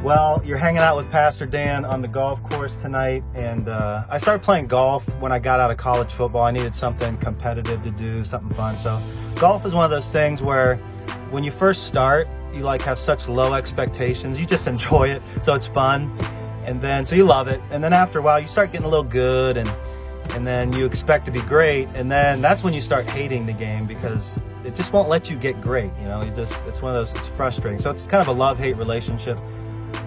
Well, you're hanging out with Pastor Dan on the golf course tonight, and I started playing golf when I got out of college football. I needed something competitive to do, something fun. So golf is one of those things where when you first start, you like have such low expectations. You just enjoy it, so it's fun. And then, so you love it. And then after a while, you start getting a little good, and then you expect to be great. And then that's when you start hating the game because it just won't let you get great. You know, it's one of those, it's frustrating. So it's kind of a love-hate relationship.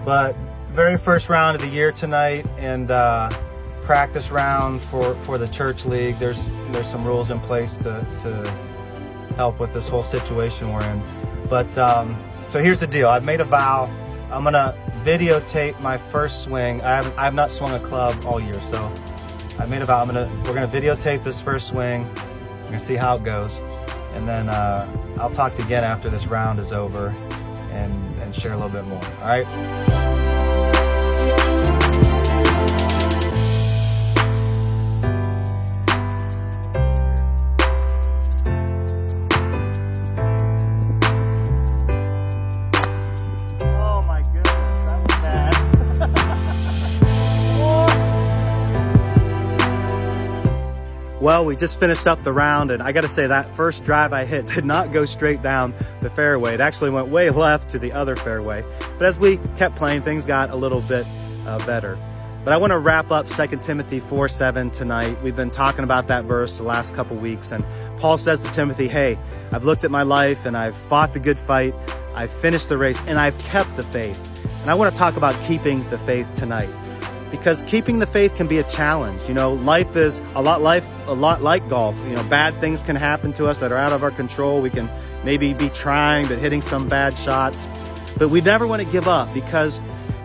But very first round of the year tonight, and practice round for the church league. There's some rules in place to help with this whole situation we're in. But so here's the deal. I've made a vow. I'm gonna videotape my first swing. I've not swung a club all year, so I made a vow. We're gonna videotape this first swing. We're gonna see how it goes, and then I'll talk to you again after this round is over and share a little bit more. All right. Oh my goodness, that was bad. Well, we just finished up the round, and I got to say that first drive I hit did not go straight down the fairway. It actually went way left to the other fairway. But as we kept playing, things got a little bit better. But I want to wrap up 2 Timothy 4:7 tonight. We've been talking about that verse the last couple weeks, and Paul says to Timothy, hey, I've looked at my life and I've fought the good fight, I've finished the race, and I've kept the faith. And I want to talk about keeping the faith tonight, because keeping the faith can be a challenge. You know, life is a lot like golf. You know, bad things can happen to us that are out of our control. We can maybe be trying, but hitting some bad shots. But we never want to give up, because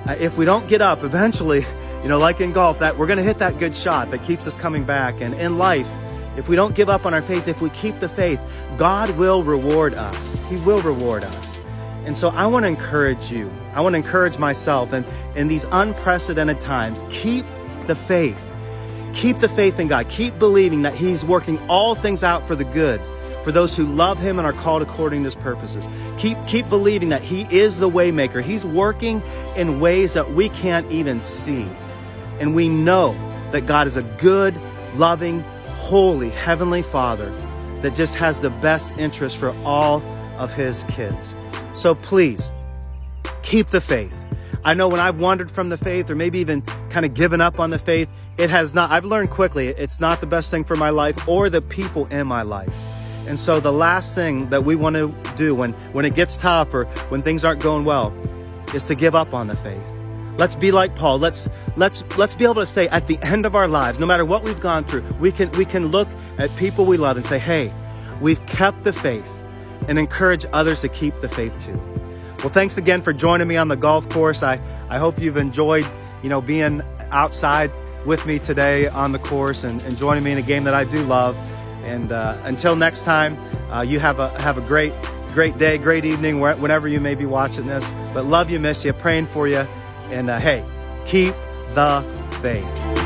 if we don't get up, eventually, you know, like in golf, that we're going to hit that good shot that keeps us coming back. And in life, if we don't give up on our faith, if we keep the faith, God will reward us. He will reward us. And so I want to encourage you. I want to encourage myself. And in these unprecedented times, keep the faith. Keep the faith in God. Keep believing that He's working all things out for the good, for those who love Him and are called according to His purposes. Keep believing that He is the way maker. He's working in ways that we can't even see. And we know that God is a good, loving, holy, heavenly Father that just has the best interest for all of His kids. So please, keep the faith. I know when I've wandered from the faith, or maybe even kind of given up on the faith, I've learned quickly, it's not the best thing for my life or the people in my life. And so the last thing that we want to do when it gets tough or when things aren't going well is to give up on the faith. Let's be like Paul. Let's be able to say at the end of our lives, no matter what we've gone through, we can look at people we love and say, hey, we've kept the faith, and encourage others to keep the faith too. Well, thanks again for joining me on the golf course. I hope you've enjoyed, you know, being outside with me today on the course and joining me in a game that I do love. And until next time, you have a great day, great evening, whenever you may be watching this. But love you, miss you, praying for you. And hey, keep the faith.